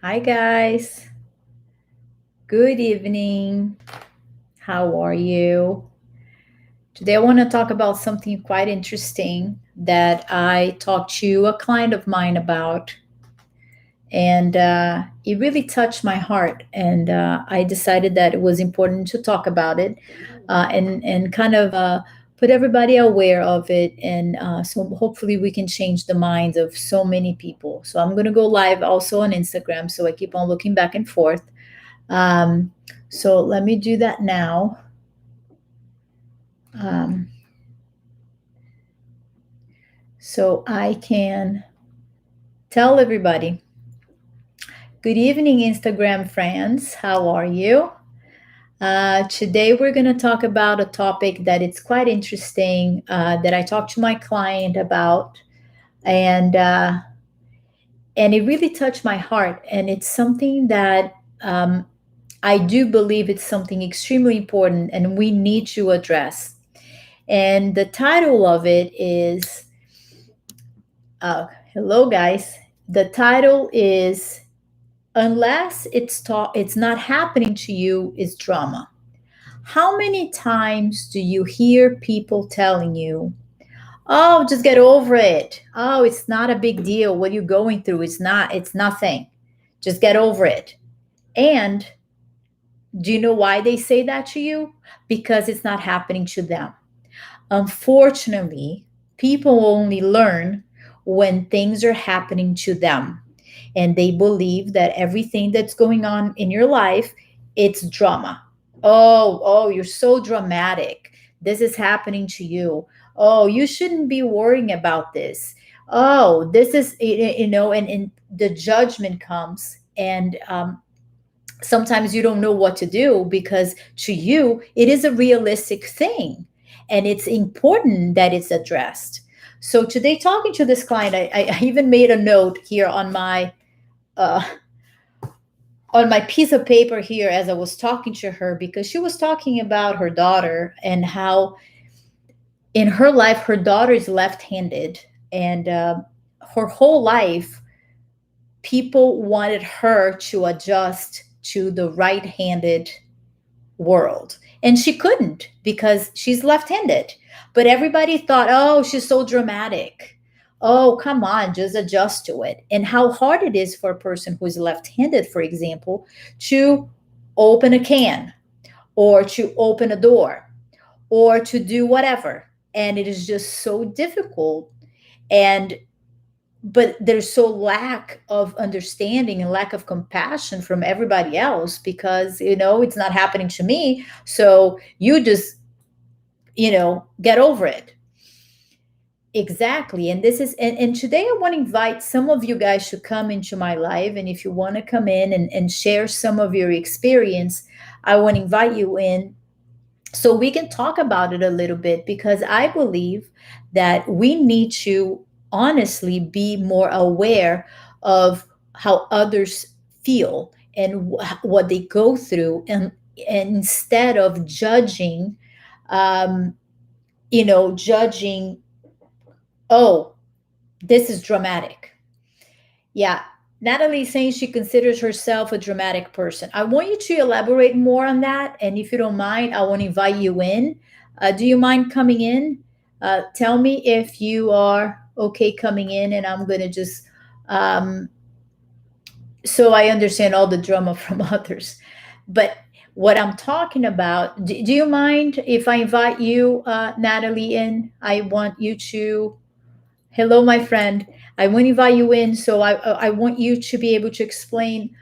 Hi, guys. Good evening. How are you? Today, I want to talk about something quite interesting that I talked to a client of mine about, and it really touched my heart. And I decided that it was important to talk about it and kind of put everybody aware of it. And so, hopefully, we can change the minds of so many people. So, I'm going to go live also on Instagram. So, I keep on looking back and forth. Um, so let me do that now. Um, so I can tell everybody. Good evening, Instagram friends. How are you? Today we're going to talk about a topic that it's quite interesting that I talked to my client about, and uh, and it really touched my heart. And it's something that I do believe it's something extremely important, and we need to address. And the title of it is hello, guys. The title is Unless it's not happening to you is drama. How many times do you hear people telling you, "Oh, just get over it. Oh, it's not a big deal. What you're going through it's nothing. Just get over it." And do you know why they say that to you? Because it's not happening to them. Unfortunately, people only learn when things are happening to them, and they believe that everything that's going on in your life, it's drama. Oh, you're so dramatic. This is happening to you. Oh, you shouldn't be worrying about this. Oh, this is and the judgment comes, and sometimes you don't know what to do because to you it is a realistic thing, and it's important that it's addressed. So today, talking to this client, I even made a note here uh, on my piece of paper here as I was talking to her, because she was talking about her daughter and how in her life her daughter is left-handed, and her whole life people wanted her to adjust to the right-handed world. And she couldn't because she's left handed. But everybody thought, oh, she's so dramatic. Oh, come on, just adjust to it. And how hard it is for a person who's left handed, for example, to open a can or to open a door or to do whatever. And it is just so difficult. And but there's so lack of understanding and lack of compassion from everybody else, because it's not happening to me, so you just get over it. Exactly. And this is and today I want to invite some of you guys to come into my live, and if you want to come in and share some of your experience, I want to invite you in so we can talk about it a little bit, because I believe that we need to honestly be more aware of how others feel and what they go through, and instead of judging, um, judging, oh, this is dramatic. Yeah. Natalie is saying she considers herself a dramatic person. I want you to elaborate more on that. And if you don't mind, I want to invite you in. Do you mind coming in? Tell me if you are okay coming in, and I'm going to just, um, so I understand all the drama from others. But what I'm talking about, do you mind if I invite you, Natalie, in? I want you to. Hello, my friend. I want to invite you in, so I want you to be able to explain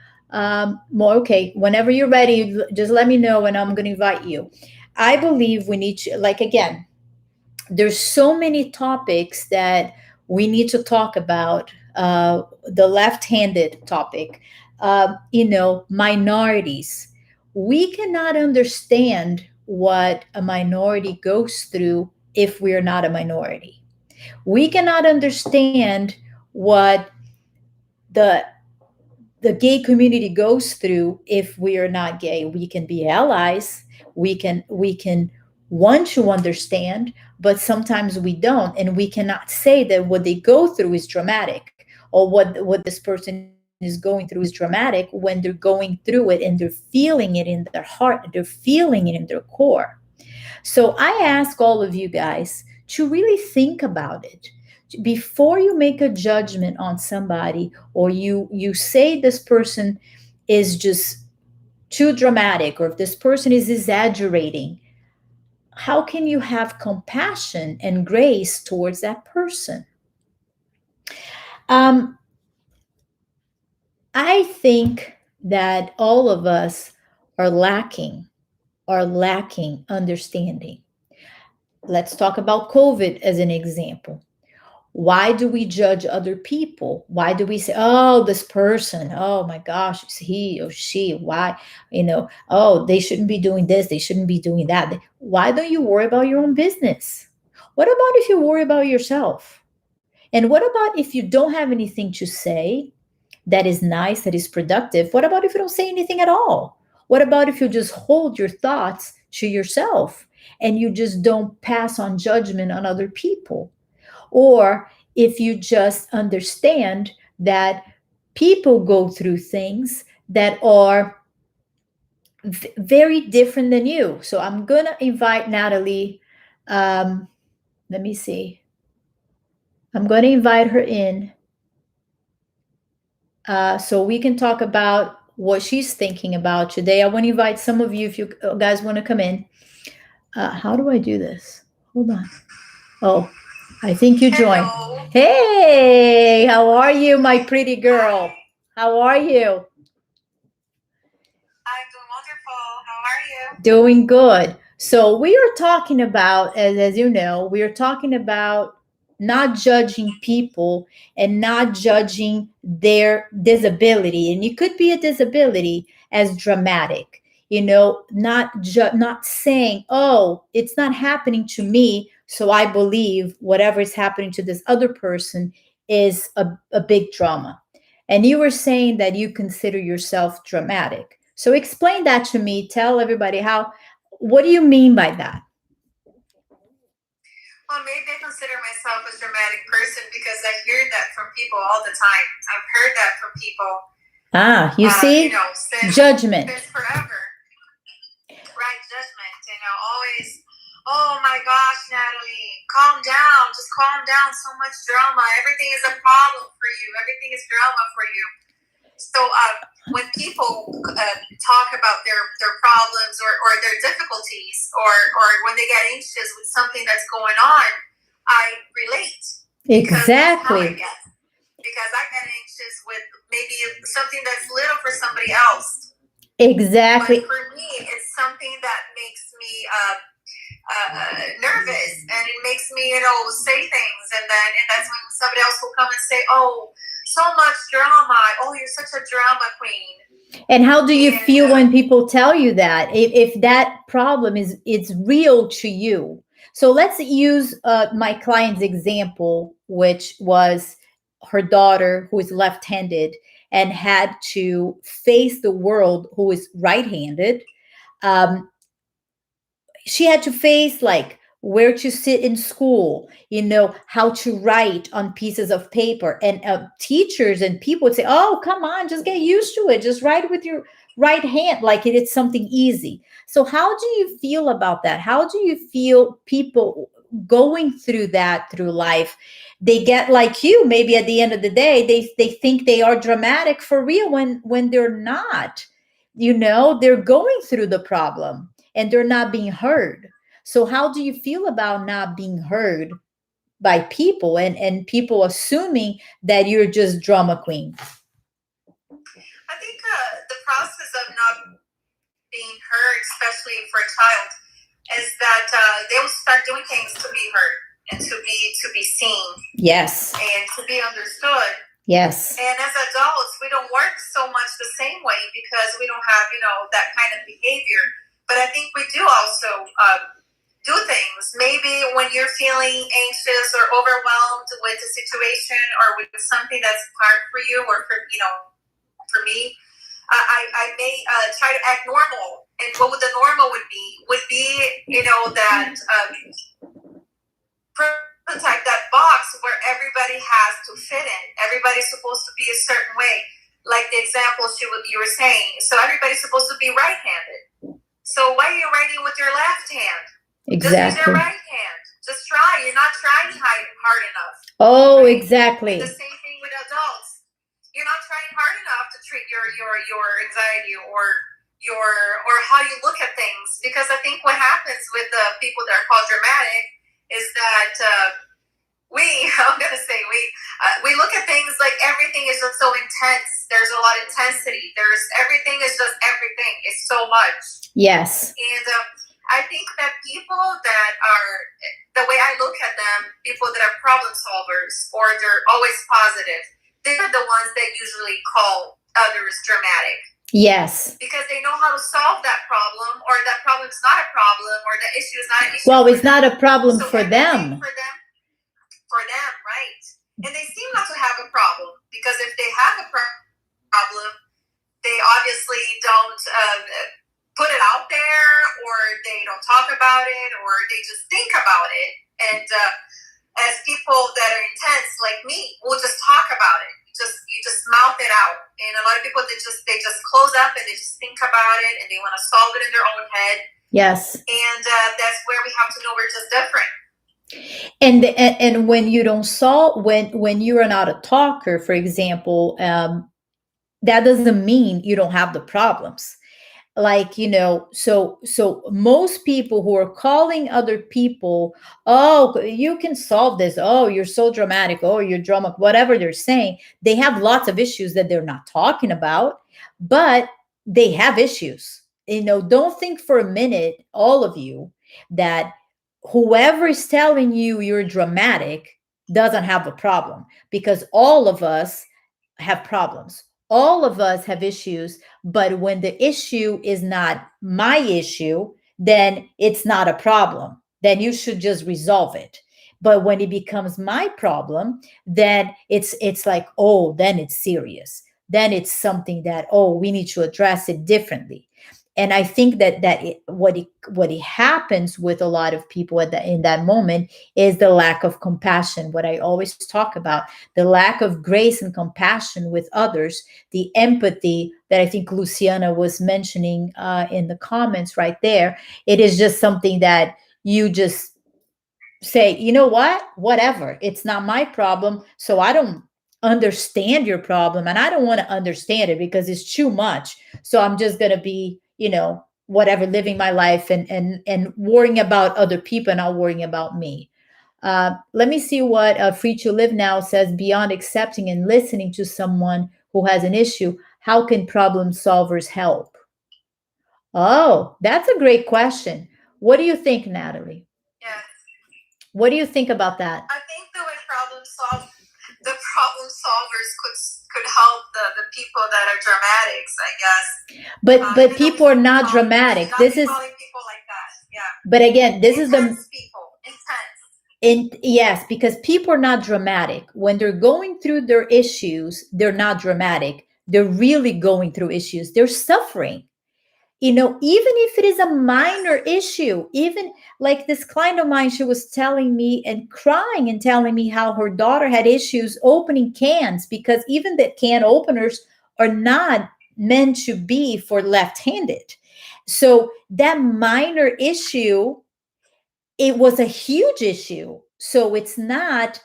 more. Okay, whenever you're ready, just let me know, and I'm going to invite you. I believe we need to, like, again, there's so many topics that we need to talk about. The left-handed topic, minorities. We cannot understand what a minority goes through if we're not a minority. We cannot understand what the the gay community goes through if we are not gay. We can be allies. We can want to understand, but sometimes we don't, and we cannot say that what they go through is dramatic, or what this person is going through is going through is dramatic when they're going through it and they're feeling it in their heart, they're feeling it in their core. So I ask all of you guys to really think about it before you make a judgment on somebody, or you say this person is just too dramatic, or if this person is exaggerating. How can you have compassion and grace towards that person? um, I think that all of us are lacking understanding. Let's talk about COVID as an example. Why do we judge other people? Why do we say, oh, this person, oh my gosh, it's he or she, why, oh, they shouldn't be doing this, they shouldn't be doing that. Why don't you worry about your own business? What about if you worry about yourself? And what about if you don't have anything to say that is nice, that is productive? What about if you don't say anything at all? What about if you just hold your thoughts to yourself and you just don't pass on judgment on other people? Or if you just understand that people go through things that are very different than you. So I'm going to invite Natalie. Let me see. I'm going to invite her in so we can talk about what she's thinking about today. I want to invite some of you, if you guys want to come in. How do I do this? Hold on. Oh, I think you joined. Hello. Hey, how are you, my pretty girl? How are you? I'm doing wonderful. How are you? Doing good. So we are talking about, as you know, we are talking about not judging people and not judging their disability. And it could be a disability as dramatic, not saying, oh, it's not happening to me, so I believe whatever is happening to this other person is a big drama. And you were saying that you consider yourself dramatic. So explain that to me. Tell everybody what do you mean by that? Well, maybe I consider myself a dramatic person because I hear that from people all the time. I've heard that from people. You see? Judgment. Since forever. Right, judgment. Always, oh my gosh, Natalie, calm down. Just calm down. So much drama. Everything is a problem for you. Everything is drama for you. So when people talk about their problems or their difficulties or when they get anxious with something that's going on, I relate. Exactly. Because I get anxious with maybe something that's little for somebody else. Exactly. But for me, it's something that makes me nervous, and it makes me, say things, and that's when somebody else will come and say, "Oh, so much drama. Oh, you're such a drama queen." And how do you feel when people tell you that? If that problem it's real to you? So let's use my client's example, which was her daughter who is left-handed and had to face the world who is right-handed. She had to face like where to sit in school, how to write on pieces of paper. And teachers and people would say, oh, come on, just get used to it. Just write with your right hand like it's something easy. So how do you feel about that? How do you feel people going through that through life? They get like you, maybe at the end of the day, they think they are dramatic for real when they're not. They're going through the problem and they're not being heard. So how do you feel about not being heard by people and people assuming that you're just drama queen? I think the process of not being heard, especially for a child, is that they will start doing things to be heard and to be seen. Yes. And to be understood. Yes. And as adults, we don't work so much the same way because we don't have, that kind of behavior. But I think we do also do things. Maybe when you're feeling anxious or overwhelmed with a situation or with something that's hard for you or for me, I may try to act normal. And what the normal would be, that prototype, that box where everybody has to fit in. Everybody's supposed to be a certain way. Like you were saying. So everybody's supposed to be right-handed. So why are you writing with your left hand? Just use your Exactly. right hand. Just try. You're not trying hard enough. Oh, right? exactly. And the same thing with adults. You're not trying hard enough to treat your anxiety or how you look at things. Because I think what happens with the people that are called dramatic is that I'm going to say we look at things like everything is just so intense. There's a lot of intensity. Everything is just everything. It's so much. Yes. And I think that people that are, the way I look at them, people that are problem solvers or they're always positive, they're the ones that usually call others dramatic. Yes. Because they know how to solve that problem, or that problem's not a problem, or the issue is not an issue. Well, it's not a problem for them. For them, right? And they seem not to have a problem, because if they have a problem, they obviously don't put it out there, or they don't talk about it, or they just think about it. And as people that are intense like me, we'll just talk about it. You just mouth it out. And a lot of people, they just close up and they just think about it, and they want to solve it in their own head. Yes. And that's where we have to know we're just different. And when you don't solve, when you are not a talker, for example, that doesn't mean you don't have the problems. Like, so most people who are calling other people, oh, you can solve this, oh, you're so dramatic, oh, you're drama, whatever they're saying, they have lots of issues that they're not talking about, but they have issues. Don't think for a minute, all of you, that whoever is telling you you're dramatic doesn't have a problem, because all of us have problems. All of us have issues, but when the issue is not my issue, then it's not a problem. Then you should just resolve it. But when it becomes my problem, then it's like, oh, then it's serious. Then it's something that, oh, we need to address it differently. And I think what it happens with a lot of people in that moment is the lack of compassion. What I always talk about, the lack of grace and compassion with others, the empathy that I think Luciana was mentioning in the comments right there. It is just something that you just say, you know what, whatever, it's not my problem, so I don't understand your problem, and I don't want to understand it because it's too much. So I'm just going to be, whatever, living my life and worrying about other people and not worrying about me. Let me see what Free to Live Now says. Beyond accepting and listening to someone who has an issue, how can problem solvers help? Oh, that's a great question. What do you think, Natalie? Yeah. What do you think about that? I think the way the problem solvers could help the people that are dramatics, I guess. But people are not dramatic. This is calling people like that. Yeah. But again, this is the people. Intense. Yes, because people are not dramatic. When they're going through their issues, they're not dramatic. They're really going through issues. They're suffering. Even if it is a minor issue, even like this client of mine, she was telling me and crying and telling me how her daughter had issues opening cans, because even the can openers are not meant to be for left-handed. So that minor issue, it was a huge issue. So it's not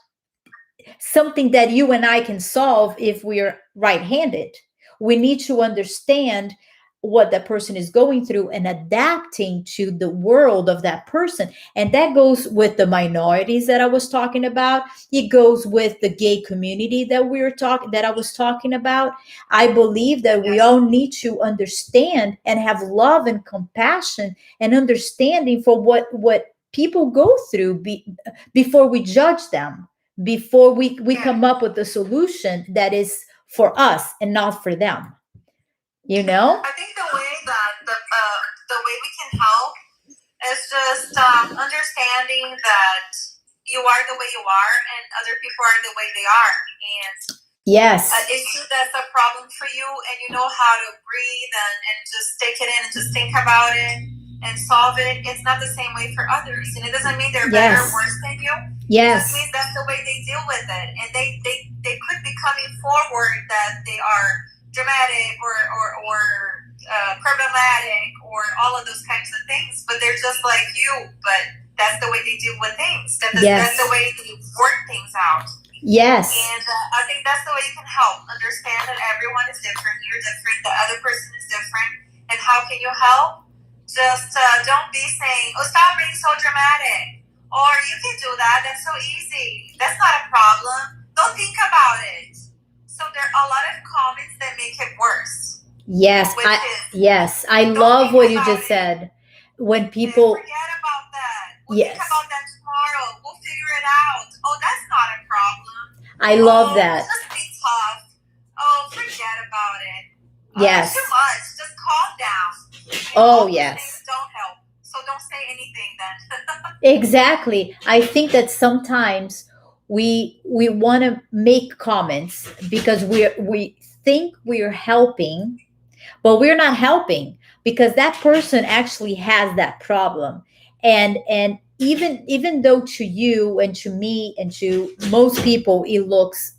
something that you and I can solve if we're right-handed. We need to understand what that person is going through and adapting to the world of that person. And that goes with the minorities that I was talking about. It goes with the gay community that I was talking about. I believe that we all need to understand and have love and compassion and understanding for what people go through before we judge them, before we come up with a solution that is for us and not for them. I think the way that the way we can help is just understanding that you are the way you are, and other people are the way they are. And yes, an issue that's a problem for you, and you know how to breathe and just take it in and just think about it and solve it. It's not the same way for others, and it doesn't mean they're better or worse than you. Yes, it just means that's the way they deal with it, and they could be coming forward that they are dramatic or problematic or all of those kinds of things, but they're just like you. But that's the way they deal with things. That's the Yes. way they work things out. Yes. And I think that's the way you can help understand that everyone is different. You're different. The other person is different. And how can you help? Just don't be saying, "Oh, stop being so dramatic," or "You can do that. That's so easy. That's not a problem. Don't think about it." So there are a lot of comments that make it worse. Yes. Which is, Yes. I don't love think what you about just it. said. When And people, forget about that. We'll think yes, about that tomorrow. We'll figure it out. Oh, that's not a problem. I love Oh, that. just be tough. Oh, forget about it. Yes. Too much. Just calm down. Oh, all these yes. things don't help. So don't say anything then. Exactly. I think that sometimes we want to make comments because we think we're helping, but we're not helping because that person actually has that problem. And even though to you and to me and to most people it looks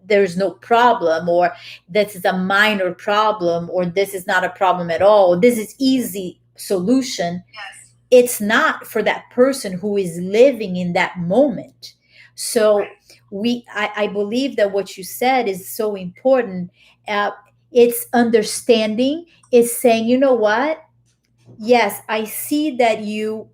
there's no problem, or this is a minor problem, or this is not a problem at all, this is easy solution, Yes. it's not for that person who is living in that moment. So Right. I believe that what you said is so important. uh, it's understanding, is saying, you know what, yes, I see that you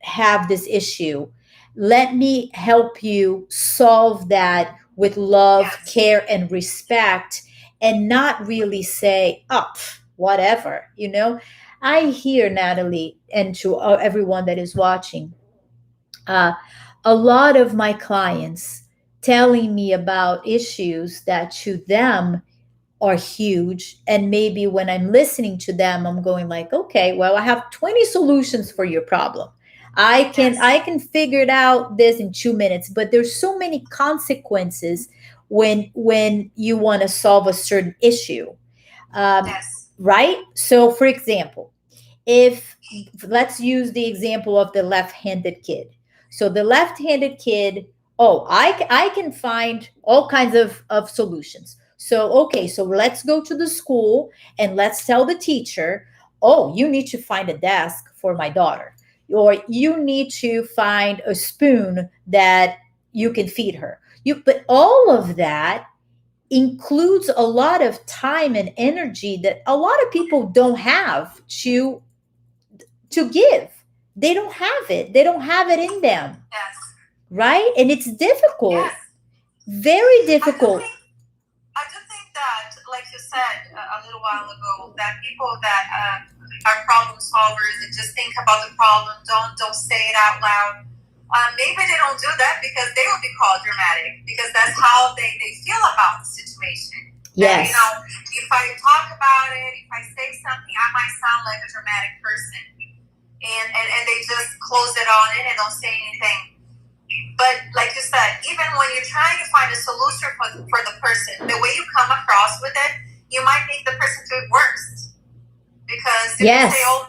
have this issue, let me help you solve that with love, Yes. care, and respect, and not really say, oh, whatever, you know. I hear, Natalie, and to everyone that is watching, uh, a lot of my clients telling me about issues that to them are huge, and maybe when I'm listening to them I'm going like, okay, well, I have 20 solutions for your problem. Yes. I can figure it out this in 2 minutes, but there's so many consequences when you want to solve a certain issue. Yes. Right, so for example, if let's use the example of the left-handed kid. So the left-handed kid, oh, I can find all kinds of solutions. So okay, so let's go to the school and let's tell the teacher, oh, you need to find a desk for my daughter, or you need to find a spoon that you can feed her. You, but all of that includes a lot of time and energy that a lot of people don't have to give. They don't have it. They don't have it in them, Yes. right? And it's difficult, Yes. very difficult. I do think that, like you said a little while ago, that people that are problem solvers and just think about the problem, don't say it out loud. Maybe they don't do that because they would be called dramatic, because that's how they feel about the situation. Yes. And, if I talk about it, if I say something, I might sound like a dramatic person. And they just close it on it and don't say anything. But like you said, even when you're trying to find a solution for the person, the way you come across with it, you might make the person feel worse. Because if Yes. you say, "Oh,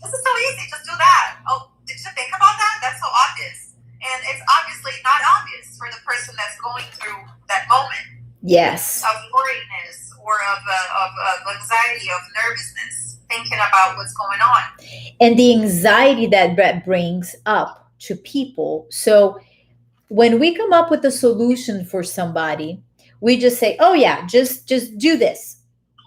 this is so easy, just do that. Oh, did you think about that? That's so obvious." And it's obviously not obvious for the person that's going through that moment. Yes. Of worriness or of anxiety, of nervousness, thinking about what's going on. And the anxiety that Brett brings up to people. So when we come up with a solution for somebody, we just say, oh yeah, just do this.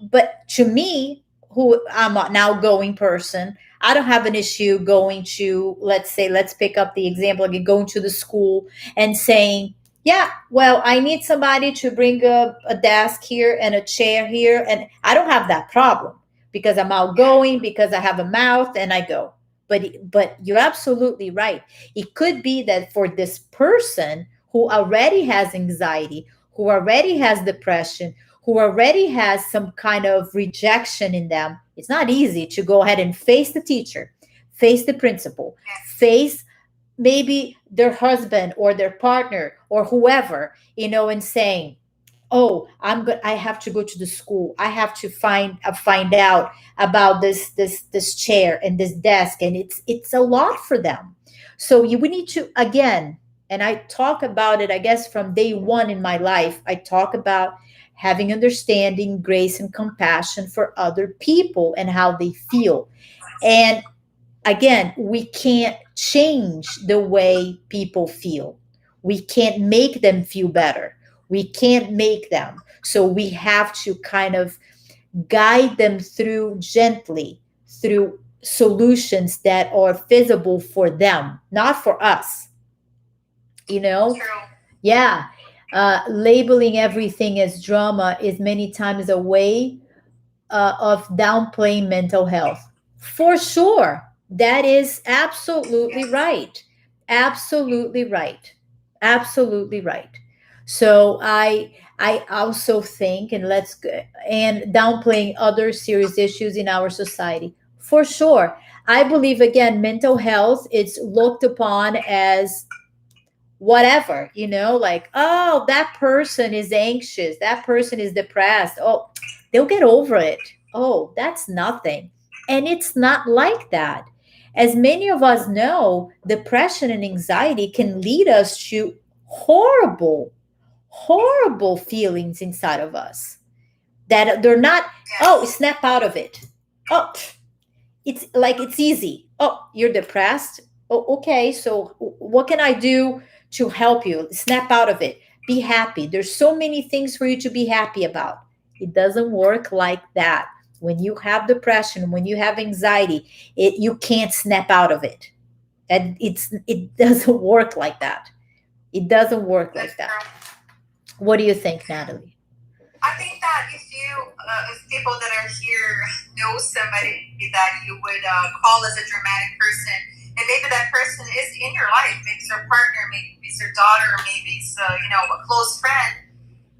But to me, who I'm an outgoing person, I don't have an issue going to, let's say, let's pick up the example again, going to the school and saying, yeah, well, I need somebody to bring a desk here and a chair here. And I don't have that problem because I'm outgoing, because I have a mouth and I go. But you're absolutely right. It could be that for this person who already has anxiety, who already has depression, who already has some kind of rejection in them, it's not easy to go ahead and face the teacher, face the principal, face maybe their husband or their partner or whoever, and saying, oh, I have to go to the school, I have to find out about this chair and this desk, and it's a lot for them. So we need to, again, and I talk about it, I guess, from day one in my life, I talk about having understanding, grace, and compassion for other people and how they feel. And again, we can't change the way people feel. We can't make them feel better. We can't make them. So we have to kind of guide them through gently through solutions that are feasible for them, not for us. You know? True. Yeah. Labeling everything as drama is many times a way of downplaying mental health. For sure. That is absolutely Yes. right. Absolutely right. Absolutely right. So I also think, and downplaying other serious issues in our society. For sure. I believe again mental health is looked upon as whatever, like, oh, that person is anxious, that person is depressed, oh, they'll get over it, oh, that's nothing. And it's not like that. As many of us know, depression and anxiety can lead us to horrible, horrible feelings inside of us that they're not, oh, Yes. snap out of it, oh, it's like it's easy. Oh, you're depressed. Oh, okay. So what can I do to help you snap out of it? Be happy. There's so many things for you to be happy about. It doesn't work like that. When you have depression, when you have anxiety, you can't snap out of it. And it doesn't work like that. It doesn't work That's like that. true. What do you think, Natalie? I think that if people that are here know somebody that you would call as a dramatic person, and maybe that person is in your life, maybe it's your partner, maybe it's your daughter, maybe it's a close friend,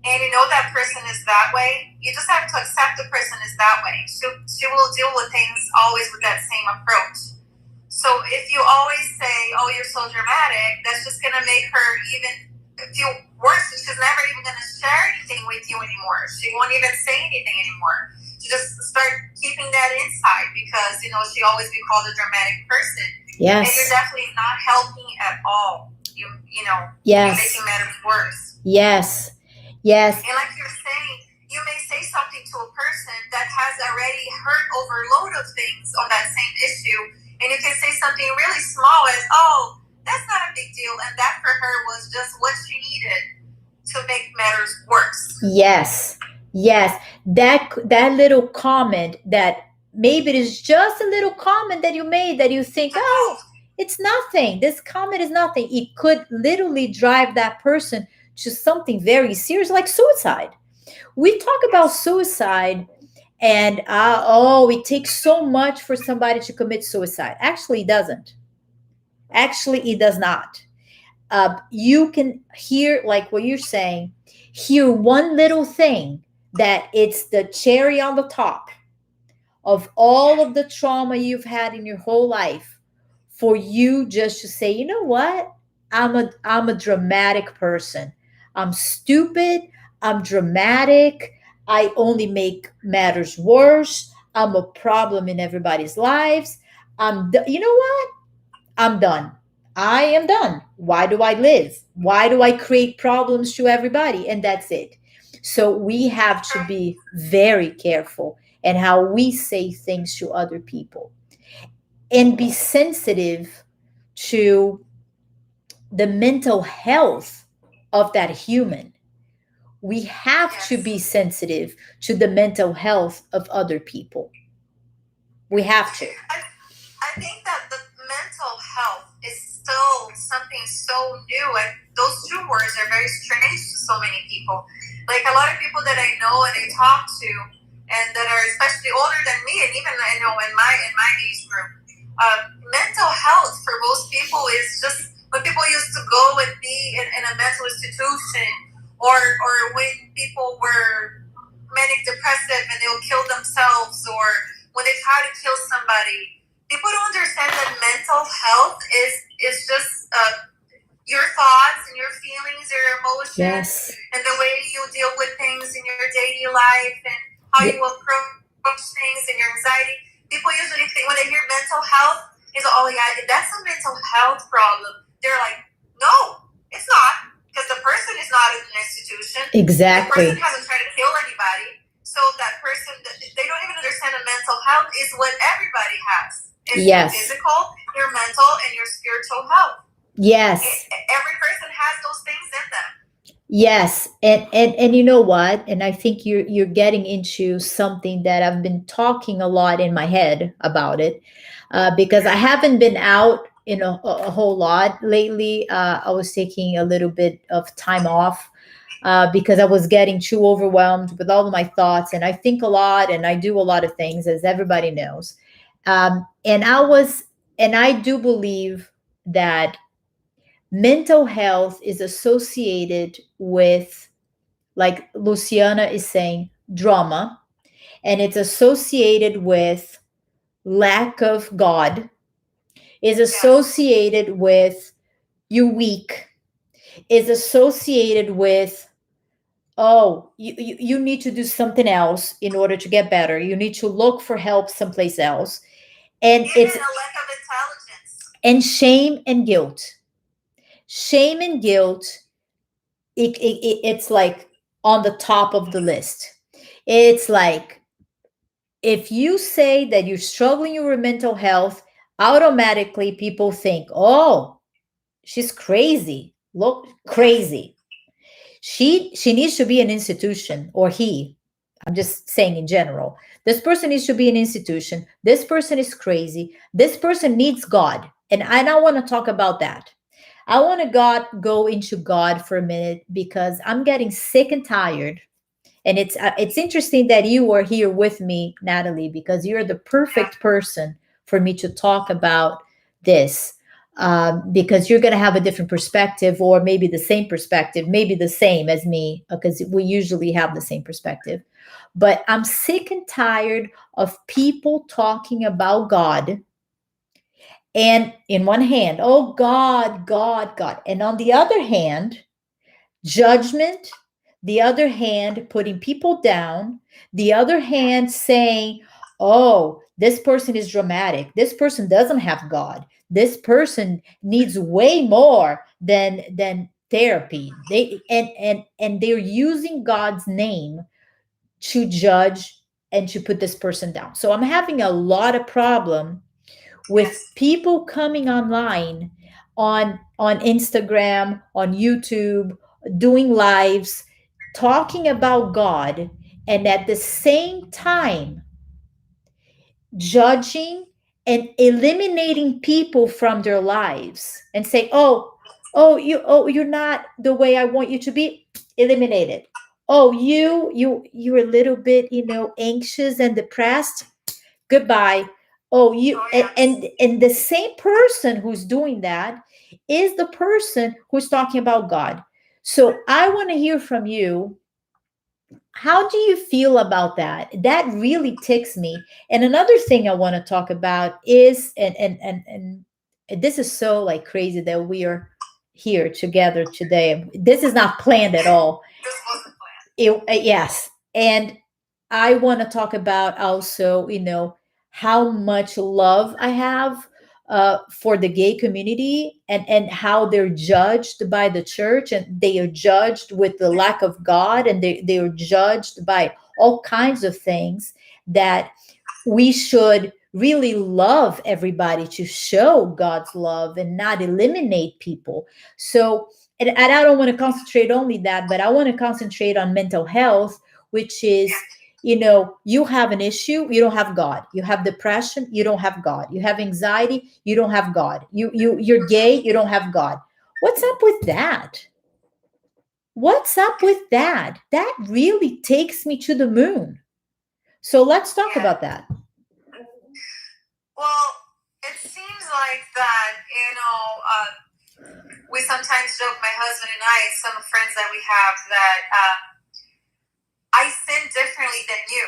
and you know that person is that way, you just have to accept the person is that way. She will deal with things always with that same approach. So if you always say, "Oh, you're so dramatic," that's just gonna make her even feel worse. She's never even gonna share anything with you anymore. She won't even say anything anymore. She just start keeping that inside because she always be called a dramatic person, and you're Yes. definitely not helping at all. You're Yes. making matters worse. Yes. Yes. And like you're saying, you may say something to a person that has already heard overload of things on that same issue, and you can say something really small as, "Oh, that's not a big deal," and that for her was just what she needed to make matters worse. Yes. Yes. That little comment that maybe it is just a little comment that you made that you think, oh, it's nothing. This comment is nothing. It could literally drive that person to something very serious like suicide. We talk about suicide and oh, it takes so much for somebody to commit suicide. Actually, it doesn't. Actually, it does not. You can hear, like what you're saying, hear one little thing that it's the cherry on the top of all of the trauma you've had in your whole life for you just to say, you know what? I'm a dramatic person. I'm stupid. I'm dramatic. I only make matters worse. I'm a problem in everybody's lives. You know what? I'm done. I am done. Why do I live? Why do I create problems to everybody? And that's it. So we have to be very careful and how we say things to other people and be sensitive to the mental health of that human. We have to be Yes. sensitive to the mental health of other people. We have to. I think that the mental health is still something so new, and those two words are very strange to so many people. Like a lot of people that I know and I talk to, and that are especially older than me, and even I know in my age group, mental health for most people is just when people used to go and be in a mental institution, or when people were manic depressive and they'll kill themselves, or when they try to kill somebody. People don't understand that mental health is just your thoughts and your feelings, your emotions, Yes. and the way you deal with things in your daily life, and how you approach things and your anxiety. People usually think when they hear mental health, is, "Oh yeah, that's a mental health problem." They're like, "No, it's not, because the person is not in an institution. Exactly. The person hasn't tried to kill anybody. So that person, they don't even understand that mental health is what everybody has. It's Yes. your physical, your mental, and your spiritual health. Yes. Every person has those things in them. Yes, and you know what? And I think you're getting into something that I've been talking a lot in my head about it, because I haven't been out in a whole lot lately. I was taking a little bit of time off because I was getting too overwhelmed with all of my thoughts, and I think a lot, and I do a lot of things, as everybody knows. And I do believe that mental health is associated with, like Luciana is saying, drama, and it's associated with lack of God, is associated with you weak, is associated with, oh, you need to do something else in order to get better. You need to look for help someplace else. And Even it's a lack of intelligence. and shame and guilt. Shame and guilt, it's like on the top of the list. It's like, if you say that you're struggling with mental health, automatically people think, oh, she's crazy. Look, crazy. She needs to be an institution, or he. I'm just saying in general. This person needs to be an institution. This person is crazy. This person needs God. And I don't want to talk about that. I want to go into God for a minute, because I'm getting sick and tired. And it's interesting that you are here with me, Natalie, because you're the perfect person for me to talk about this, because you're going to have a different perspective, or maybe the same perspective, maybe the same as me, because we usually have the same perspective. But I'm sick and tired of people talking about God. And in one hand, oh, God, God, God. And on the other hand, judgment. The other hand, putting people down. The other hand, saying, oh, this person is dramatic. This person doesn't have God. This person needs way more than therapy. And they're using God's name to judge and to put this person down. So I'm having a lot of problem with people coming online, on Instagram, on YouTube, doing lives, talking about God, and at the same time judging and eliminating people from their lives, and say, you're not the way I want you to be. Eliminated. Oh, you're a little bit, anxious and depressed. Goodbye. Oh, and the same person who's doing that is the person who's talking about God. So I want to hear from you. How do you feel about that? That really ticks me. And another thing I want to talk about is, and this is so like crazy that we are here together today. This is not planned at all. Yes. And I want to talk about also, how much love I have for the gay community, and how they're judged by the church, and they are judged with the lack of God, and they are judged by all kinds of things, that we should really love everybody, to show God's love and not eliminate people. So, and I don't want to concentrate only that, but I want to concentrate on mental health, which is, you have an issue, you don't have God. You have depression, you don't have God. You have anxiety, you don't have God. You're gay, you don't have God. What's up with that? What's up with that? That really takes me to the moon. So let's talk about that. Well, it seems like that, we sometimes joke, my husband and I, some friends that we have, that I sin differently than you.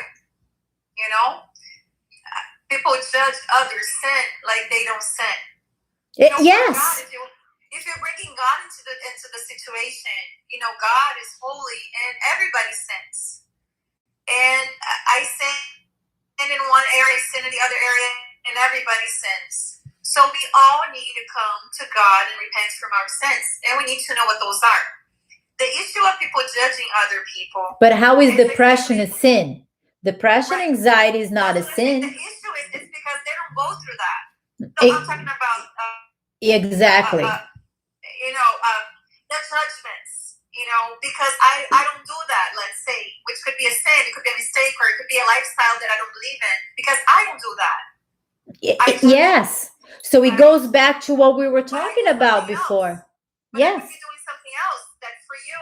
People judge others' sin like they don't sin. Yes. God, if you're bringing God into the situation, God is holy, and everybody sins. And I sin in one area, sin in the other area, and everybody sins. So we all need to come to God and repent from our sins, and we need to know what those are. the issue of people judging other people. But how is It's depression a exactly sin? Depression, right. anxiety is not a That's what I'm saying. The sin. issue is it's because they don't go through that. No, It- I'm talking about exactly. you know, the judgments. You know, because I don't do that. Let's say, which could be a sin, it could be a mistake, or it could be a lifestyle that I don't believe in. Because I don't do that. I judge Yes. So it right? goes back to what we were But I talking do about something before. else. But I Yes. could be doing something else that for you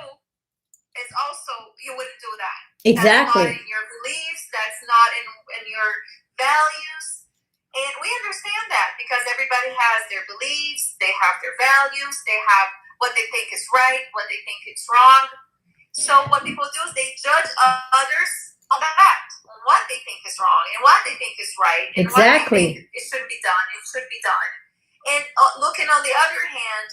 is also you wouldn't do that. Exactly. That's not in your beliefs. That's not in your values. And we understand that because everybody has their beliefs, they have their values, they have what they think is right, what they think is wrong. So what people do is they judge others on that, on what they think is wrong and what they think is right, and Exactly. what they think it should be done. It should be done. And looking on the other hand,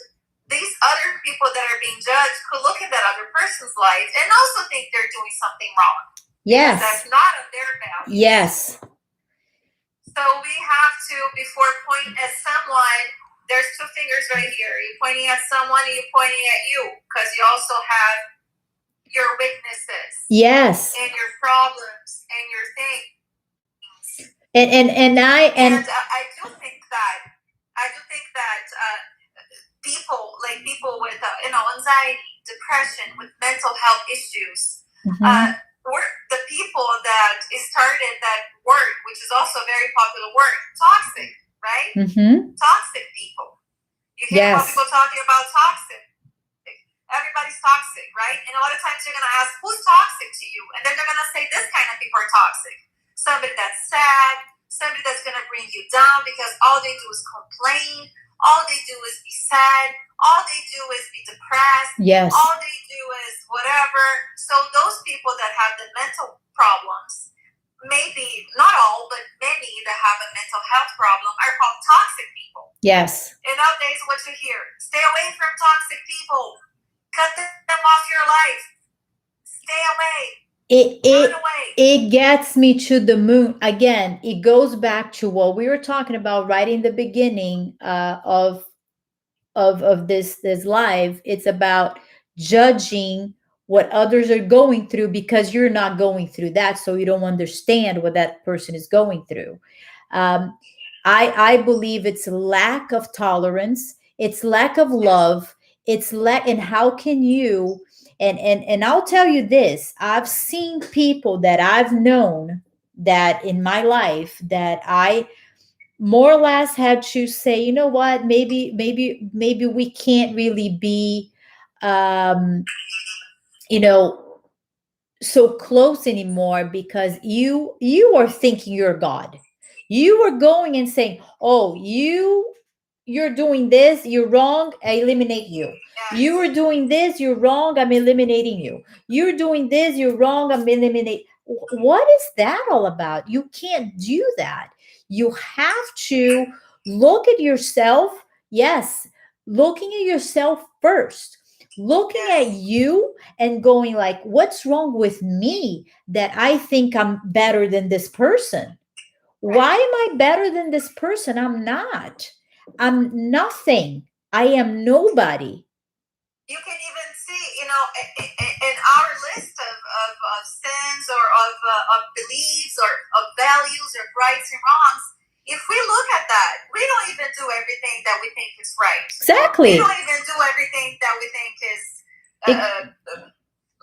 these other people that are being judged could look at that other person's life and also think they're doing something wrong. Yes. That's not of their value. Yes. So we have to, before pointing at someone, there's two fingers right here. You're pointing at someone and you're pointing at you because you also have your weaknesses. Yes. And your problems and your things. And I do think that people with anxiety, depression, with mental health issues, the people that started that word, which is also a very popular word, toxic, right? Toxic people. You hear about people talking about toxic. Everybody's toxic, right? And a lot of times you're going to ask, who's toxic to you? And then they're going to say this kind of people are toxic. Somebody that's sad, somebody that's going to bring you down because all they do is complain. All they do is be sad. All they do is be depressed. Yes. All they do is whatever. So those people that have the mental problems, maybe not all, but many that have a mental health problem are called toxic people. Yes. And nowadays what you hear, stay away from toxic people. Cut them off your life. Stay away. It gets me to the moon. Again, it goes back to what we were talking about right in the beginning of this live. It's about judging what others are going through because you're not going through that, so you don't understand what that person is going through. I believe it's lack of tolerance, it's lack of love, it's and how can you and I'll tell you this, I've seen people that I've known that in my life that I more or less had to say, you know what, maybe we can't really be so close anymore because you are thinking you're God. You are going and saying, oh, you're doing this, you're wrong, I eliminate you. You are doing this, you're wrong, I'm eliminating you. You're doing this, you're wrong, I'm eliminating. What is that all about? You can't do that. You have to look at yourself. Yes, looking at yourself first, looking at you and going like, what's wrong with me that I think I'm better than this person? Why am I better than this person? I'm not. I'm nothing. I am nobody. You can even see, in our list of sins or of beliefs or of values or rights and wrongs, if we look at that, we don't even do everything that we think is right. Exactly. We don't even do everything that we think is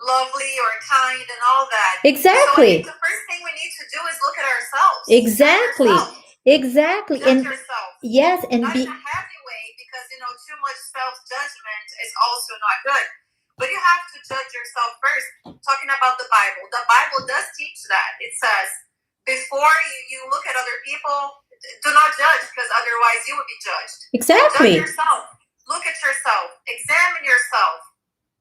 lovely or kind and all that. Exactly. So the first thing we need to do is look at ourselves. Exactly. Exactly. Judge yourself. Yes, and not in a happy way, because too much self-judgment is also not good. But you have to judge yourself first. Talking about the Bible does teach that. It says, before you look at other people, do not judge, because otherwise you will be judged. Exactly. Judge yourself. Look at yourself. Examine yourself.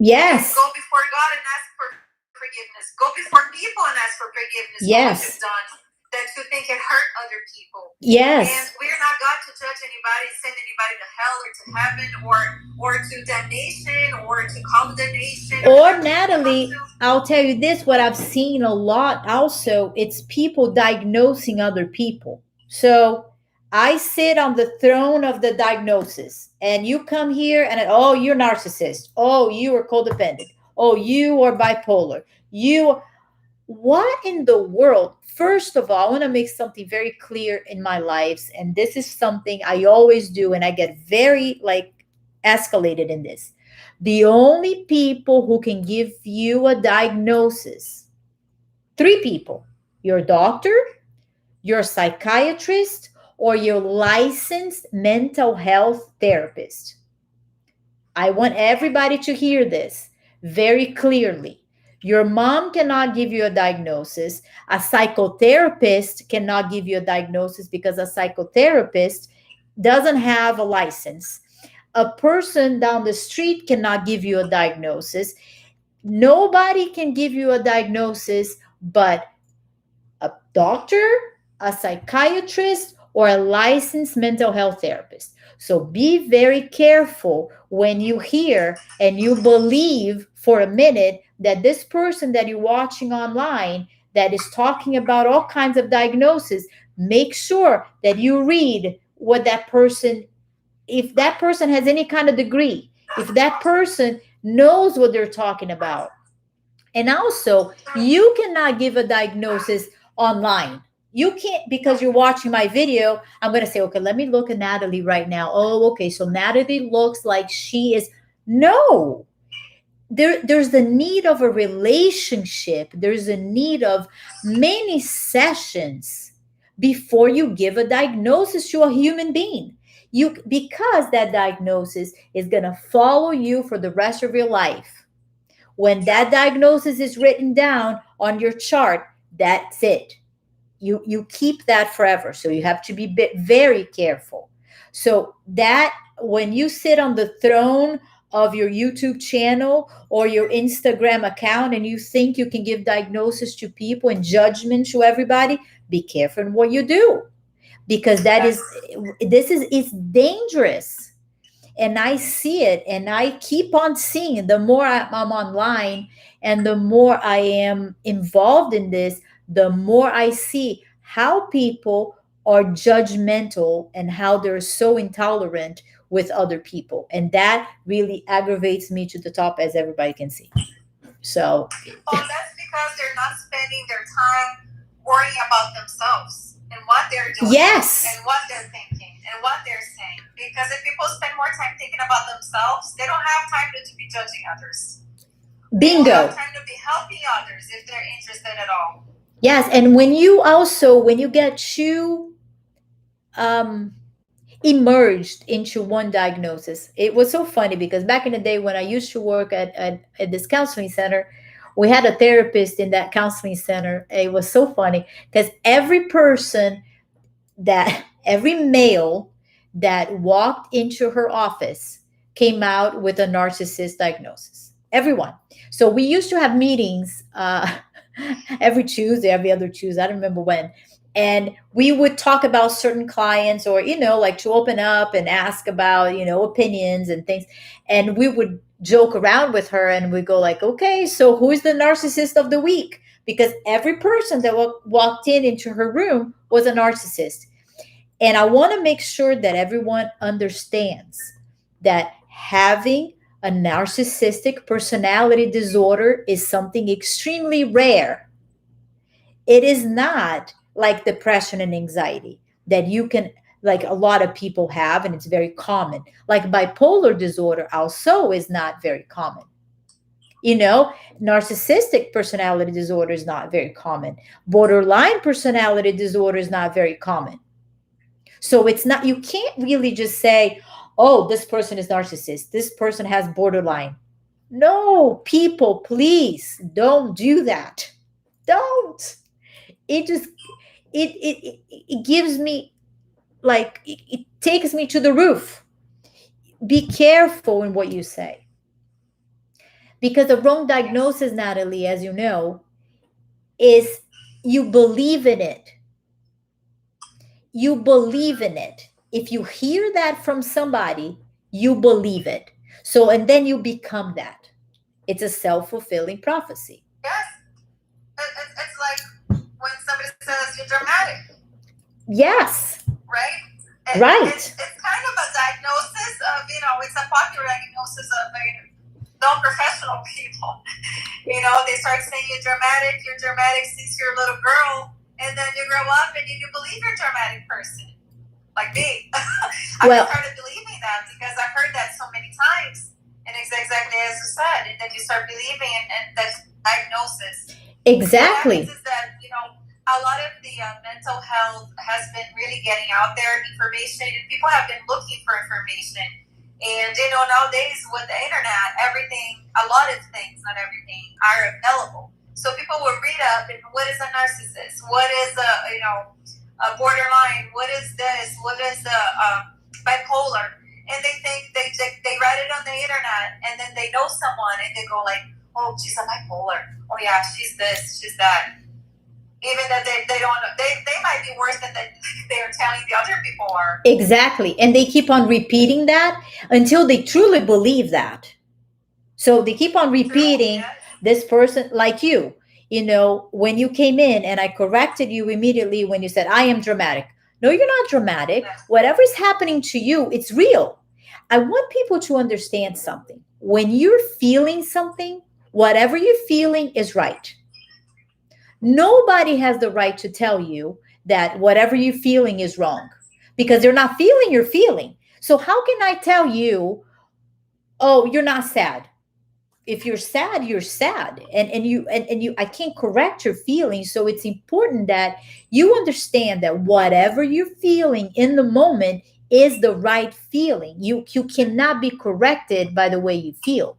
Yes. And go before God and ask for forgiveness. Go before people and ask for forgiveness. Yes. For what you've done that you think it hurt other people. Yes. And we're not God to judge anybody, send anybody to hell or to heaven or to damnation or to condemnation. Or Natalie, I'll tell you this, what I've seen a lot also, it's people diagnosing other people. So I sit on the throne of the diagnosis and you come here and, oh, you're narcissist. Oh, you are codependent. Oh, you are bipolar. You, what in the world? First of all, I want to make something very clear in my lives, and this is something I always do, and I get very like escalated in this. The only people who can give you a diagnosis, three people: your doctor, your psychiatrist, or your licensed mental health therapist. I want everybody to hear this very clearly. Your mom cannot give you a diagnosis. A psychotherapist cannot give you a diagnosis because a psychotherapist doesn't have a license. A person down the street cannot give you a diagnosis. Nobody can give you a diagnosis but a doctor, a psychiatrist, or a licensed mental health therapist. So be very careful when you hear and you believe for a minute that this person that you're watching online that is talking about all kinds of diagnoses, make sure that you read what that person, if that person has any kind of degree, if that person knows what they're talking about. And also, you cannot give a diagnosis online. You can't, because you're watching my video. I'm going to say, okay, let me look at Natalie right now. Oh, okay. So Natalie looks like she is. No, there's the need of a relationship. There's a need of many sessions before you give a diagnosis to a human being. You, because that diagnosis is going to follow you for the rest of your life. When that diagnosis is written down on your chart, that's it. You keep that forever. So you have to be very careful. So that when you sit on the throne of your YouTube channel or your Instagram account and you think you can give diagnosis to people and judgment to everybody, be careful in what you do, because that is, this is, it's dangerous. And I see it, and I keep on seeing, the more I'm online and the more I am involved in this, the more I see how people are judgmental and how they're so intolerant with other people. And that really aggravates me to the top, as everybody can see. So, well, that's because they're not spending their time worrying about themselves and what they're doing, yes, and what they're thinking and what they're saying. Because if people spend more time thinking about themselves, they don't have time to be judging others. Bingo. They don't have time to be helping others if they're interested at all. Yes, and when you also, when you get too emerged into one diagnosis, it was so funny because back in the day when I used to work at this counseling center, we had a therapist in that counseling center. It was so funny because every person that, every male that walked into her office came out with a narcissist diagnosis. Everyone. So we used to have meetings every Tuesday, every other Tuesday. I don't remember when. And we would talk about certain clients, or, like to open up and ask about, opinions and things. And we would joke around with her and we go like, okay, so who is the narcissist of the week? Because every person that walked into her room was a narcissist. And I want to make sure that everyone understands that having a narcissistic personality disorder is something extremely rare. It is not like depression and anxiety that you can, like a lot of people have, and it's very common. Like bipolar disorder also is not very common. Narcissistic personality disorder is not very common. Borderline personality disorder is not very common. So it's not, you can't really just say, oh, this person is narcissist, this person has borderline. No, people, please don't do that. Don't. It just, it gives me, like, it takes me to the roof. Be careful in what you say. Because the wrong diagnosis, Natalie, as you know, is you believe in it. You believe in it. If you hear that from somebody, you believe it. So, and then you become that. It's a self-fulfilling prophecy. Yes. It's like when somebody says you're dramatic. Yes. Right? Right. It's kind of a diagnosis of, it's a popular diagnosis of professional people. They start saying you're dramatic since you're a little girl, and then you grow up and you believe you're a dramatic person, like me. I Well, started believing that because I heard that so many times, and it's exactly as you said, and then you start believing, and that's diagnosis. What happens exactly. is that a lot of the mental health has been really getting out there information, and people have been looking for information. And nowadays with the internet, everything, a lot of things, not everything, are available. So people will read up and what is a narcissist, what is a borderline, what is this, what is the bipolar, and they think they read it on the internet, and then they know someone, and they go like, oh, she's a bipolar, oh yeah, she's this, she's that. Even that they don't know, they might be worse than they're telling the other people are. Exactly. And they keep on repeating that until they truly believe that. So they keep on repeating Yes. this person, like you, when you came in and I corrected you immediately when you said, I am dramatic. No, you're not dramatic. Yes. Whatever is happening to you, it's real. I want people to understand something. When you're feeling something, whatever you're feeling is right. Nobody has the right to tell you that whatever you're feeling is wrong because they're not feeling your feeling. So how can I tell you, oh, you're not sad? If you're sad, you're sad. And you I can't correct your feelings. So it's important that you understand that whatever you're feeling in the moment is the right feeling. You cannot be corrected by the way you feel.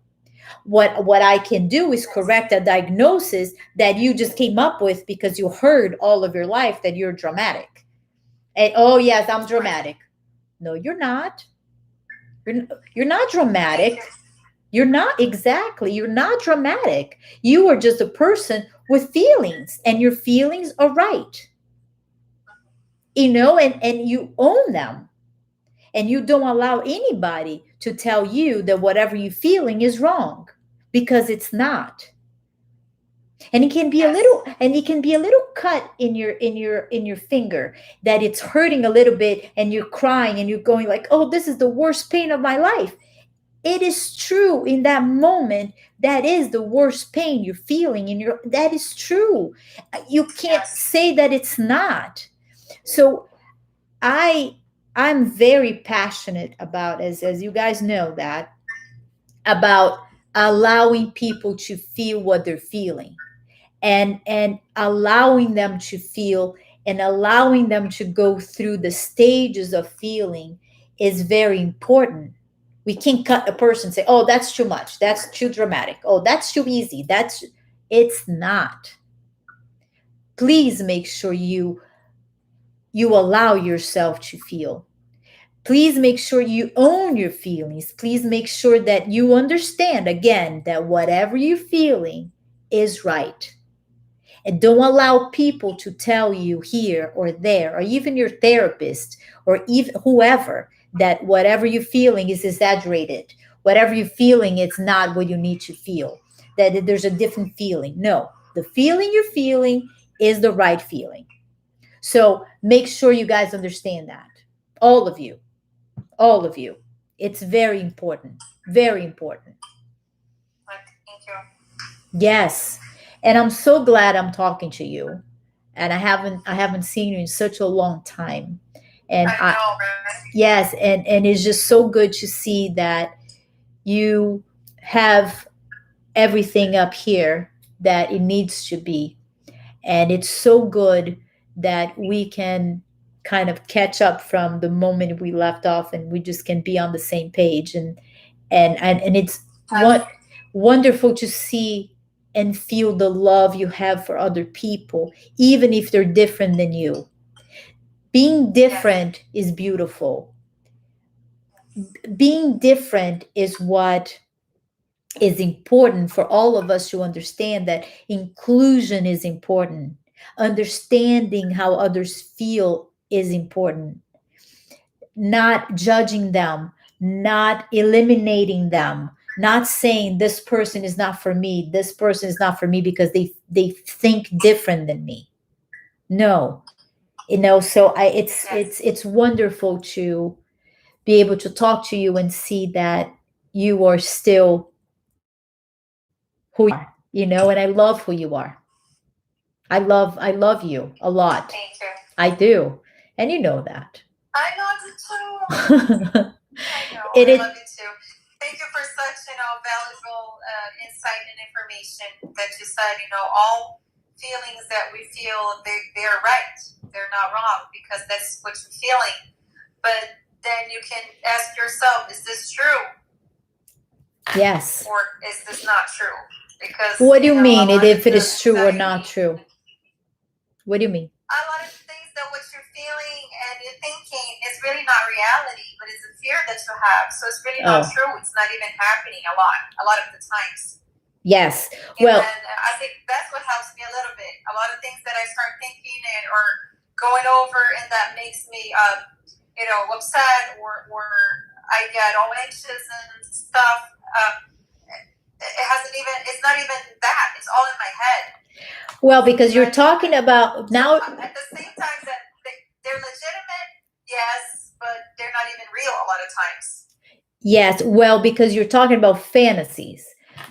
What I can do is correct a diagnosis that you just came up with because you heard all of your life that you're dramatic. And oh yes, I'm dramatic. No, you're not. You're not dramatic. You're not, exactly. You're not dramatic. You are just a person with feelings, and your feelings are right. And you own them. And you don't allow anybody to tell you that whatever you're feeling is wrong, because it's not. And it can be a Yes. little cut in your finger, that it's hurting a little bit, and you're crying and you're going like, oh, this is the worst pain of my life. It is true in that moment. That is the worst pain you're feeling that is true. You can't Yes. say that it's not. So I'm very passionate about, as you guys know, that about allowing people to feel what they're feeling, and allowing them to feel, and allowing them to go through the stages of feeling is very important. We can't cut a person and say, oh, that's too much, that's too dramatic, oh, that's too easy, it's not. Please make sure you allow yourself to feel. Please make sure you own your feelings. Please make sure that you understand, again, that whatever you're feeling is right. And don't allow people to tell you here or there, or even your therapist, or even whoever, that whatever you're feeling is exaggerated. Whatever you're feeling, it's not what you need to feel. That there's a different feeling. No, the feeling you're feeling is the right feeling. So make sure you guys understand that. All of you. All of you. It's very important. Very important. Thank you. Yes. And I'm so glad I'm talking to you. And I haven't seen you in such a long time. And I know, right? yes, and it's just so good to see that you have everything up here that it needs to be. And it's so good that we can kind of catch up from the moment we left off, and we just can be on the same page. And it's what wonderful to see and feel the love you have for other people, even if they're different than you. Being different is beautiful. Being different is what is important for all of us to understand, that inclusion is important. Understanding how others feel is important. Not judging them, not eliminating them, not saying this person is not for me, this person is not for me because they think different than me. No. So it's wonderful to be able to talk to you and see that you are still who you are, and I love who you are. I love you a lot. Thank you. I do. And you know that. I know you too. I know. It I is. love you too. Thank you for such, valuable insight and information that you said. All feelings that we feel, they're right. They're not wrong because that's what you're feeling. But then you can ask yourself, is this true? Yes. Or is this not true? Because What do you mean a lot if of it is true or anxiety- not true? What do you mean? A lot of things that what you're feeling and you're thinking is really not reality, but it's a fear that you have. So it's really not true. It's not even happening a lot of the times. Yes. And Well, then I think that's what helps me a little bit. A lot of things that I start thinking or going over, and that makes me, upset or I get all anxious and stuff. It's not even that. It's all in my head. well, because you're talking about now. At the same time that they're legitimate, yes, but they're not even real a lot of times. Yes. Well, because you're talking about fantasies.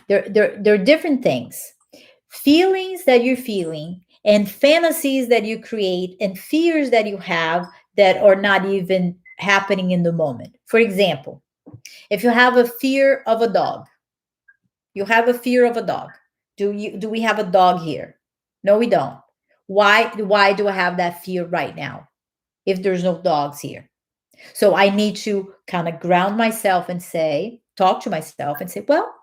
They're different things. Feelings that you're feeling and fantasies that you create and fears that you have that are not even happening in the moment. For example, if you have a fear of a dog, you have a fear of a dog. Do we have a dog here? No, we don't. Why do I have that fear right now if there's no dogs here? So I need to kind of ground myself and talk to myself and say, well,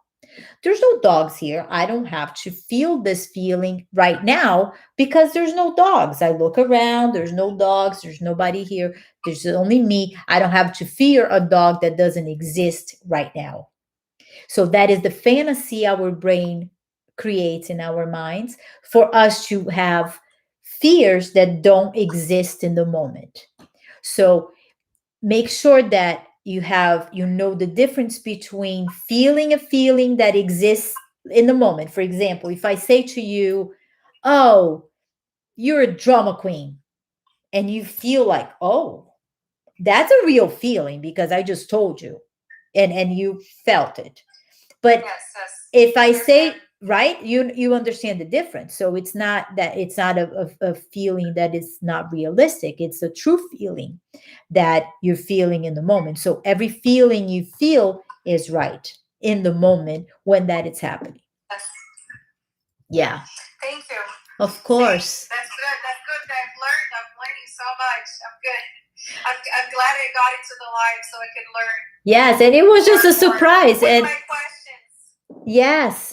there's no dogs here. I don't have to feel this feeling right now because there's no dogs. I look around, there's no dogs, there's nobody here. There's only me. I don't have to fear a dog that doesn't exist right now. So that is the fantasy our brain creates in our minds for us to have fears that don't exist in the moment. So make sure that you know the difference between feeling a feeling that exists in the moment. For example, if I say to you, oh, you're a drama queen, and you feel like, oh, that's a real feeling because I just told you and you felt it. But yes. if I say, right, you understand the difference. So it's not a feeling that is not realistic. It's a true feeling that you're feeling in the moment. So every feeling you feel is right in the moment when that is happening. Yes. Yeah. Thank you. Of course. See, that's good. That's good. I'm learning so much. I'm good. I'm glad I got into the live so I could learn. Yes, and it was just a surprise. With And my questions.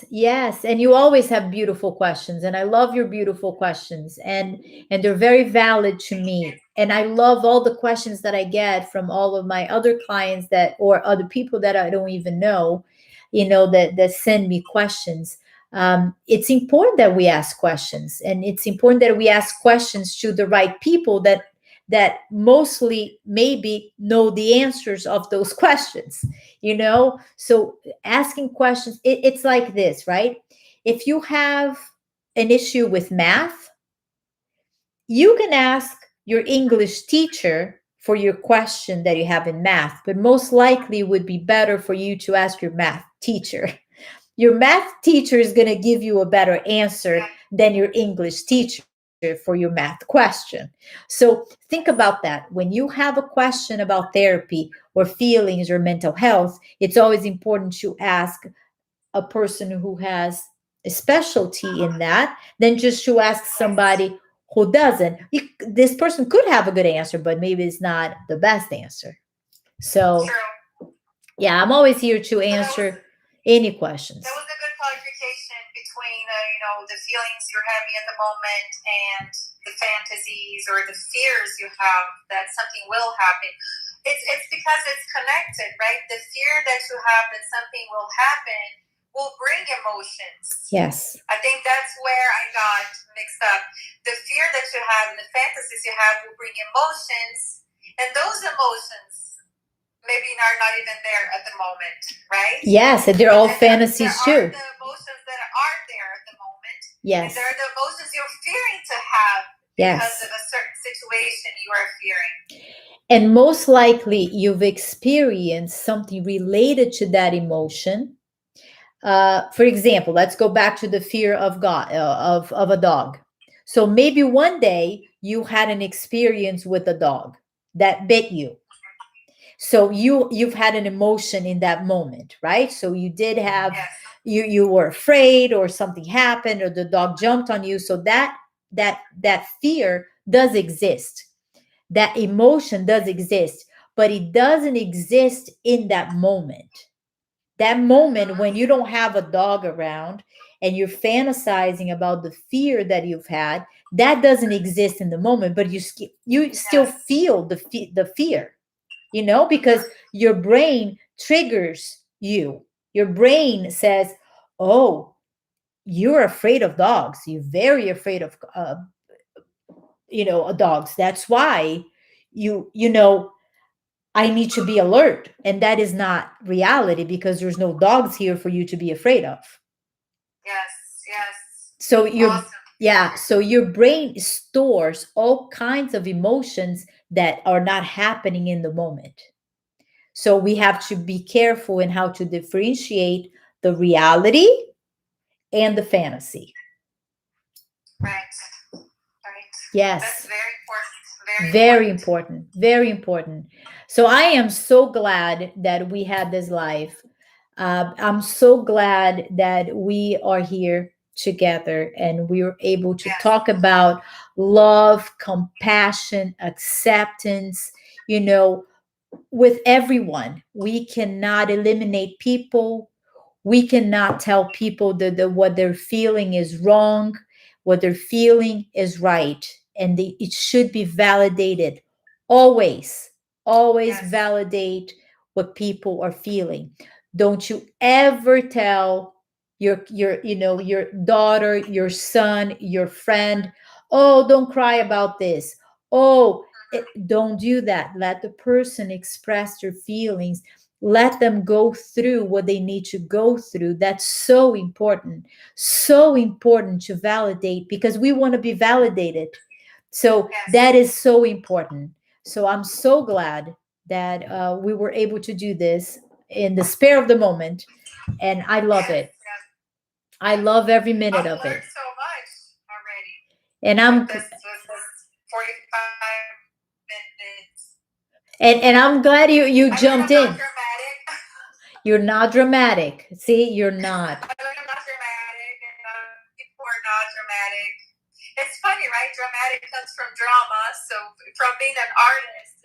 Yes, and you always have beautiful questions, and I love your beautiful questions, and they're very valid to me. And I love all the questions that I get from all of my other clients or other people that I don't even know, that send me questions. It's important that we ask questions, and it's important that we ask questions to the right people that mostly maybe know the answers of those questions. So asking questions, it's like this, right? If you have an issue with math, you can ask your English teacher for your question that you have in math, but most likely would be better for you to ask your math teacher. Your math teacher is going to give you a better answer than your English teacher for your math question. So think about that. When you have a question about therapy or feelings or mental health, it's always important to ask a person who has a specialty in that than just to ask somebody who doesn't. This person could have a good answer, but maybe it's not the best answer. So, yeah, I'm always here to answer any questions. That was a good clarification between, the feelings you're having at the moment and the fantasies or the fears you have that something will happen. It's because it's connected, right? The fear that you have that something will happen will bring emotions. Yes. I think that's where I got mixed up. The fear that you have and the fantasies you have will bring emotions, and those emotions maybe are not even there at the moment, right? Yes, and they're all fantasies too. There are the emotions that are there at the moment. Yes. And there are the emotions you're fearing to have because of a certain situation you are fearing. And most likely you've experienced something related to that emotion For example, let's go back to the fear of God, of a dog. So maybe one day you had an experience with a dog that bit you. So you've had an emotion in that moment, right? So you did have, Yes. you were afraid, or something happened, or the dog jumped on you. So that fear does exist. That emotion does exist, but it doesn't exist in that moment. That moment when you don't have a dog around and you're fantasizing about the fear that you've had, that doesn't exist in the moment, but you still Yes. feel the fear, because your brain triggers you. Your brain says, "Oh, you're afraid of dogs. You're very afraid of dogs. That's why you I need to be alert." And that is not reality, because there's no dogs here for you to be afraid of. Yes. Yes. So your Awesome. yeah, so your brain stores all kinds of emotions that are not happening in the moment. So we have to be careful in how to differentiate the reality and the fantasy. Right. Right. That's Yes. very important. Very Very important. important. Very important. So I am so glad that we had this live. I'm so glad that we are here together and we were able to Yes. talk about love, compassion, acceptance, with everyone. We cannot eliminate people. We cannot tell people that what they're feeling is wrong, what they're feeling is right, and it should be validated. Always, always Yes. validate what people are feeling. Don't you ever tell your daughter, your son, your friend, "Oh, don't cry about this." Oh, don't do that. Let the person express their feelings. Let them go through what they need to go through. That's so important to validate, because we want to be validated. So Yes. that is so important. So I'm so glad that we were able to do this in the spare of the moment, and I love Yes. it. Yes. I love every minute I've of it. learned so much already And with I'm this 45 minutes. and I'm glad you I learned jumped I'm not in. dramatic. You're not dramatic. See, you're not. I learned I'm not dramatic, and people are not dramatic. It's funny, right? Dramatic comes from drama. So from being an artist,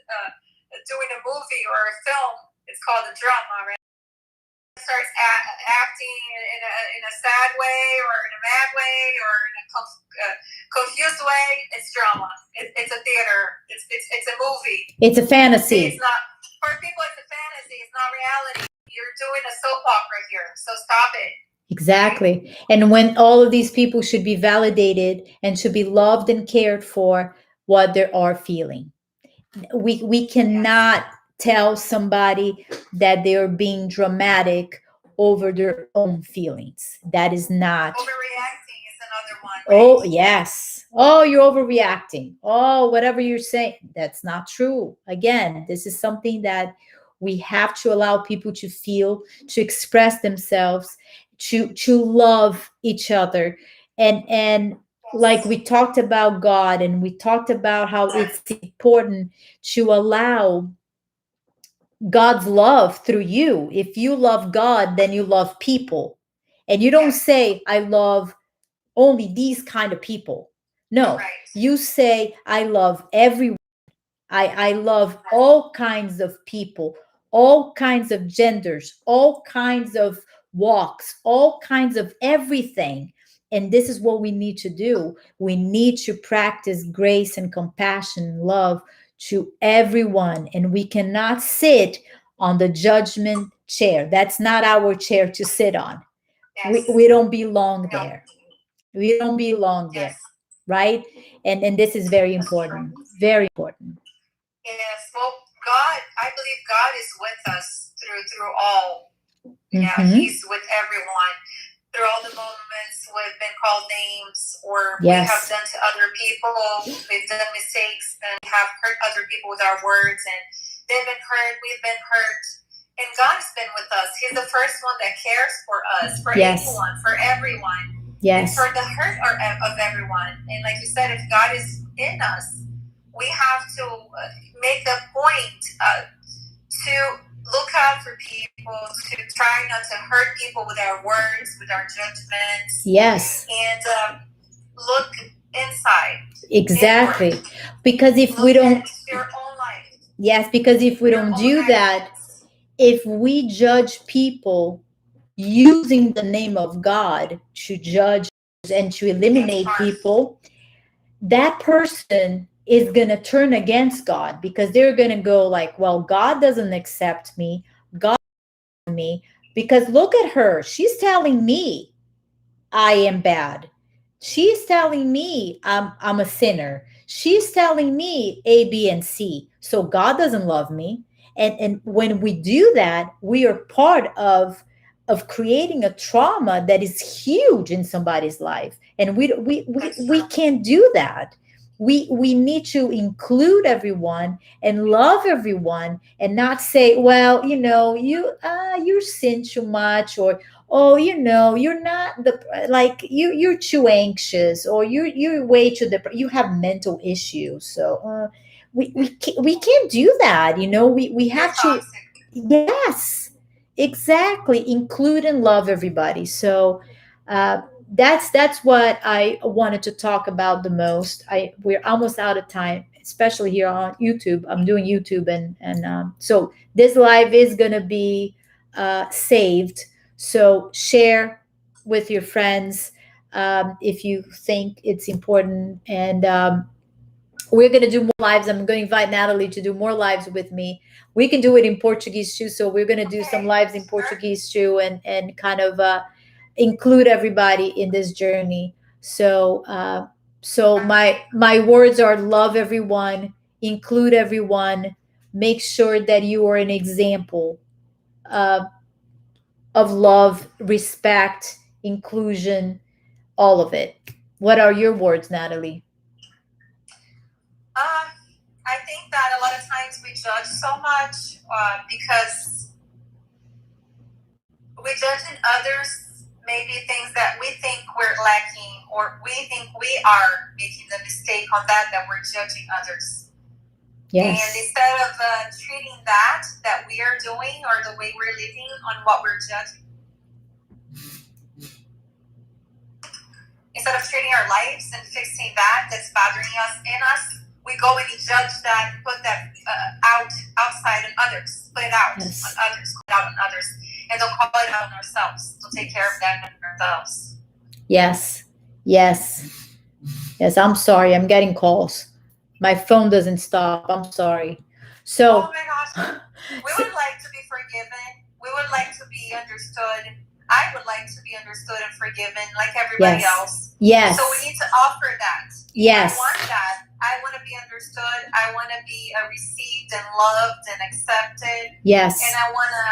doing a movie or a film, it's called a drama, right? Starts acting in a sad way, or in a mad way, or in a confused way. It's drama. It's a theater. It's a movie. It's a fantasy. It's not, for people. It's a fantasy. It's not reality. You're doing a soap opera here, so stop it. Exactly. And when all of these people should be validated and should be loved and cared for what they are feeling. We cannot tell somebody that they are being dramatic over their own feelings. That is not. Overreacting is another one. Oh, Right? yes. Oh, you're overreacting. Oh, whatever you're saying. That's not true. Again, this is something that we have to allow people to feel, to express themselves, to love each other. And like we talked about God, and we talked about how it's important to allow God's love through you. If you love God, then you love people. And you don't say, "I love only these kind of people." No, Right. you say, "I love everyone. I love all kinds of people, all kinds of genders, all kinds of walks, all kinds of everything." And this is what we need to do. We need to practice grace and compassion and love to everyone. And we cannot sit on the judgment chair. That's not our chair to sit on. Yes. We don't belong No. there. We don't belong there, Yes. right? And this is very That's true. important. Very important. Yes. Well, God, I believe God is with us through all. Yeah, Mhm. He's with everyone through all the moments we've been called names, or we have Yes. done to other people. We've done mistakes and have hurt other people with our words, and they've been hurt. We've been hurt, And God's been with us. He's the first one that cares for us, for Yes. anyone, for everyone, and Yes. for the hurt of everyone. And like you said, if God is in us, we have to make a point to look out for people, to try not to hurt people with our words, with our judgments, Yes. and look inside. Exactly. Inward. Because if Look we don't, at your own life. yes, because if we your don't own do that, actions. if we judge people using the name of God to judge and to eliminate That's hard. people, that person is going to turn against God, because they're going to go like, well, God doesn't accept me. God doesn't me, because look at her. She's telling me I am bad. She's telling me I'm a sinner. She's telling me A, B, and C. So God doesn't love me. And when we do that, we are part of creating a trauma that is huge in somebody's life. And we can't do that. We need to include everyone and love everyone, and not say, well, you sin too much, or oh, you're not the like you're too anxious, or you're way too you have mental issues. So we can't do that. We have to. Yes, exactly. Include and love everybody. So that's what I wanted to talk about the most. We're almost out of time, especially here on YouTube. I'm doing YouTube, and so this live is gonna be saved. So share with your friends if you think it's important. And we're going to do more lives. I'm going to invite Natalie to do more lives with me. We can do it in Portuguese too. So we're going to do some lives in Portuguese too, and kind of include everybody in this journey. So my words are: love everyone, include everyone, make sure that you are an example uh, of love, respect, inclusion, all of it. What are your words, Natalie? I think that a lot of times we judge so much because we judge in others maybe things that we think we're lacking, or we think we are making the mistake on that we're judging others. Yes. And instead of treating that we are doing, or the way we're living, on what we're judging, instead of treating our lives and fixing that's bothering us in us, we go and judge that, put that outside on others, put it out Yes. on others, put it out on others, and don't call it out on ourselves. Don't take care of them and ourselves. Yes. I'm sorry. I'm getting calls. My phone doesn't stop. I'm sorry. So. Oh my gosh. We would like to be forgiven. We would like to be understood. I would like to be understood and forgiven like everybody else. Yes. So we need to offer that. Yes. I want that. I want to be understood. I want to be received and loved and accepted. Yes. And I want to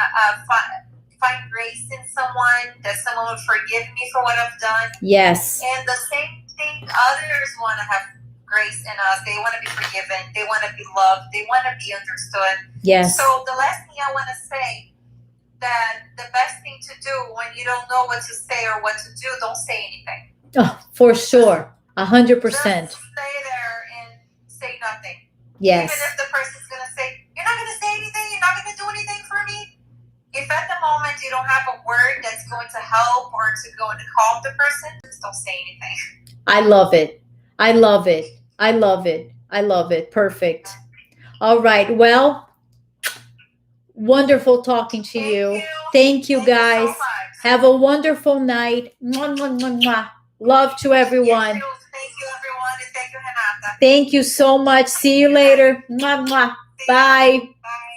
find grace in someone, that someone would forgive me for what I've done. Yes. And the same thing, others want to have grace in us. They want to be forgiven. They want to be loved. They want to be understood. Yes. So the last thing I want to say, that the best thing to do when you don't know what to say or what to do, don't say anything. Oh, for sure. 100%. Just stay there and say nothing. Yes. Even if the person's going to say, you're not going to say anything, you're not going to do anything for me. If at the moment you don't have a word that's going to help or to go and calm the person, just don't say anything. I love it. I love it. I love it. I love it. Perfect. All right. Well, wonderful talking to you. Thank you, guys. You so much. Have a wonderful night. Mwah, mwah, mwah, mwah. Love to everyone. Thank you, everyone. And thank you, Renata. Thank you so much. See you later. Mwah, mwah. Bye. Bye.